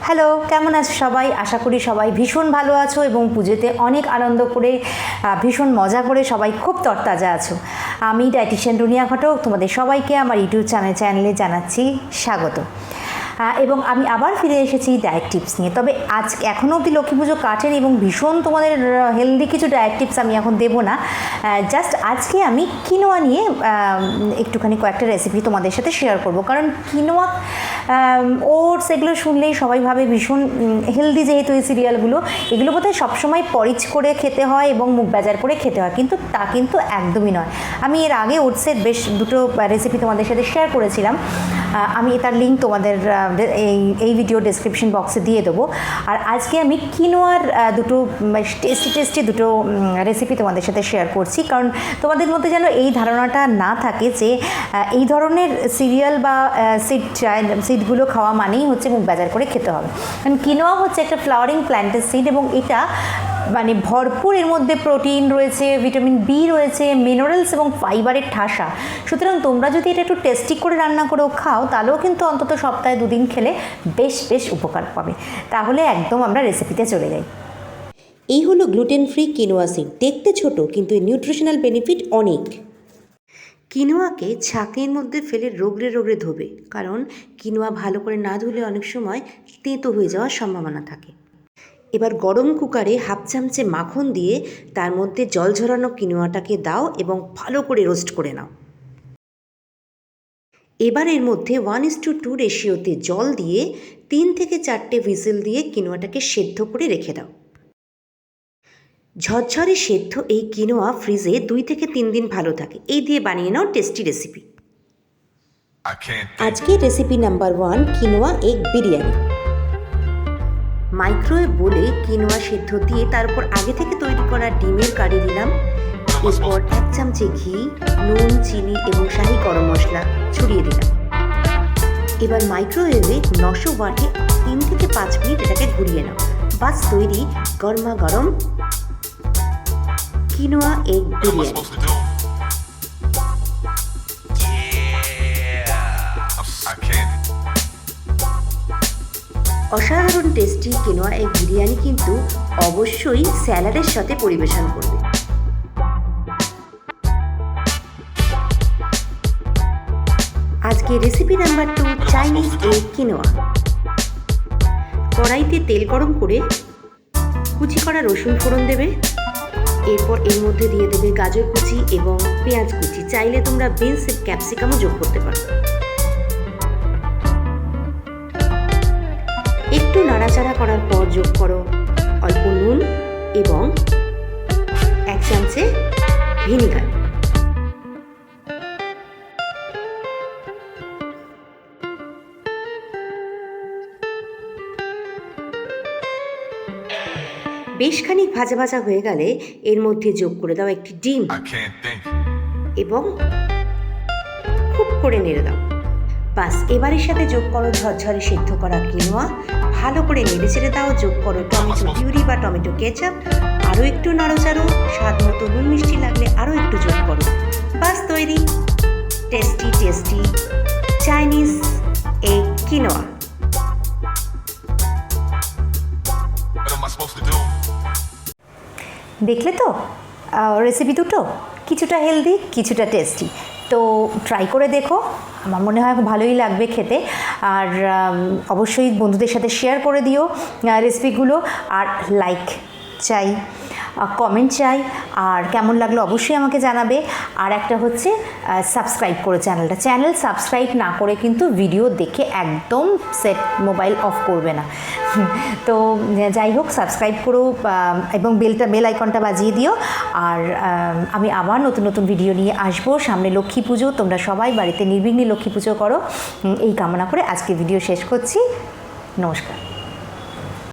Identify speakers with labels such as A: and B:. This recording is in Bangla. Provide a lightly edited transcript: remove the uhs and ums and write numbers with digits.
A: হ্যালো, কেমন আছো সবাই? আশা করি সবাই ভীষণ ভালো আছো এবং পুজোতে অনেক আনন্দ করে ভীষণ মজা করে সবাই খুব তরতাজা আছো। আমি ডায়েটিশিয়ান রুনিয়া ঘটক, তোমাদের সবাইকে আমার ইউটিউব চ্যানেলে জানাচ্ছি স্বাগত। এবং আমি আবার ফিরে এসেছি ডায়েট টিপস নিয়ে। তবে আজ এখনও অবধি লক্ষ্মী পুজো কাটেন এবং ভীষণ তোমাদের হেলদি কিছু ডায়েট টিপস আমি এখন দেবো না। জাস্ট আজকে আমি কিনোয়া নিয়ে একটুখানি কয়েকটা রেসিপি তোমাদের সাথে শেয়ার করব। কারণ কিনোয়া ওটস এগুলো শুনলেই সবাই ভাবে ভীষণ হেলদি, যেহেতু এই সিরিয়ালগুলো এগুলো বোধহয় সবসময় পরিচ করে খেতে হয় এবং মুখ বাজার করে খেতে হয়, কিন্তু তা কিন্তু একদমই নয়। আমি এর আগে ওটসের বেশ দুটো রেসিপি তোমাদের সাথে শেয়ার করেছিলাম, আমি তার লিঙ্ক তোমাদের এই ভিডিও ডেসক্রিপশন বক্সে দিয়ে দেবো। আর আজকে আমি কিনোয়ার দুটো টেস্টি দুটো রেসিপি তোমাদের সাথে শেয়ার করছি। কারণ তোমাদের মধ্যে যেন এই ধারণাটা না থাকে যে এই ধরনের সিরিয়াল বা সিডগুলো খাওয়া মানেই হচ্ছে মুখ বাজার করে খেতে হবে। কারণ কিনোয়া হচ্ছে একটা ফ্লাওয়ারিং প্ল্যান্টের সিড এবং এটা মানে ভরপুর, এর মধ্যে প্রোটিন রয়েছে, ভিটামিন বি রয়েছে, মিনারেলস এবং ফাইবারের ঠাসা। সুতরাং তোমরা যদি এটা একটু টেস্টি করে রান্না করেও খাও তাহলেও কিন্তু অন্তত সপ্তাহে 2 দিন খেলে বেশ উপকার পাবে। তাহলে একদম আমরা রেসিপিতে চলে যাই।
B: এই হলো গ্লুটেন ফ্রি কিনোয়া সিড। দেখতে ছোট কিন্তু এর নিউট্রিশনাল বেনিফিট অনেক। কিনোয়াকে ছাঁকের মধ্যে ফেলে রোগড়ে ধোবে, কারণ কিনোয়া ভালো করে না ধুলে অনেক সময় তেঁতো হয়ে যাওয়ার সম্ভাবনা থাকে। এবার গরম কুকারে 1/2 চামচে মাখন দিয়ে তার মধ্যে জল ঝরানো কিনোয়াটাকে দাও এবং ভালো করে রোস্ট করে নাও। এবার এর মধ্যে 1:2 রেশিওতে জল দিয়ে 3 থেকে 4টে হুইসেল দিয়ে কিনোয়াটাকে সেদ্ধ করে রেখে দাও। ঝরঝরে সেদ্ধ এই কিনোয়া ফ্রিজে 2 থেকে 3 দিন ভালো থাকে। এই দিয়ে বানিয়ে নাও টেস্টি রেসিপি। আজকের recipe number 1, quinoa egg biryani. Microwave বলে কিনোয়া সেদ্ধ দিয়ে তার উপর আগে থেকে তৈরি করা ডিমের কারি দিলাম। এরপর 1 চামচে ঘি, নুন, চিনি এবং শাহি গরম মশলা ছড়িয়ে দিলাম। এবার মাইক্রোওয়েভে 900 ওয়াটে 3 থেকে 5 মিনিট এটাকে ঘুরিয়ে নাও। বাস তৈরি গরমা গরম কিনোয়া এগ বিরিয়ানি। অসাধারণ টেস্টি কিনোয়া এগ বিরিয়ানি কিন্তু অবশ্যই স্যালাডের সাথে পরিবেশন করবে। আজকে recipe number 2, Chinese egg quinoa. কড়াইতে তেল গরম করে কুচি করা রসুন ফোড়ন দেবে। এরপর এর মধ্যে দিয়ে দেবে গাজর কুচি এবং পেঁয়াজ কুচি। চাইলে তোমরা বিনস ক্যাপসিকামও যোগ করতে পারো। একটু নাড়াচাড়া করার পর যোগ করো অল্প নুন এবং 1 চামচে ভিনেগার। বেশ খানিক ভাজা হয়ে গেলে এর মধ্যে যোগ করে দাও একটি ডিম এবং খুব করে নেড়ে দাও। বাস এবারের সাথে যোগ করো ঝরঝরে সেদ্ধ করা কিনোয়া। ভালো করে নেড়ে চেড়ে দাও। যোগ করো টমেটো পিউরি বা টমেটো কেচাপ। আরও একটু নাড়াচাড়ো। স্বাদ মতো নুন মিষ্টি লাগলে আরও একটু যোগ করো। বাস তৈরি টেস্টি চাইনিজ এগ কিনোয়া।
A: দেখলে তো রেসিপি দুটো, কিছুটা হেলদি কিছুটা টেস্টি। তো ট্রাই করে দেখো, আমার মনে হয় ভালোই লাগবে খেতে। আর অবশ্যই বন্ধুদের সাথে শেয়ার করে দিও রেসিপিগুলো। আর লাইক চাই, কমেন্ট চাই, আর কেমন লাগলো অবশ্যই আমাকে জানাবে। আর একটা হচ্ছে সাবস্ক্রাইব করো চ্যানেল সাবস্ক্রাইব না করে কিন্তু ভিডিও দেখে একদম মোবাইল অফ করবে না। তো যাই হোক, সাবস্ক্রাইব করো এবং বেল আইকনটা বাজিয়ে দিও। আর আমি আবার নতুন ভিডিও নিয়ে আসবো। সামনে লক্ষ্মী পুজো, তোমরা সবাই বাড়িতে নির্বিঘ্নে লক্ষ্মী পুজো করো, এই কামনা করে আজকে ভিডিও শেষ করছি। নমস্কার।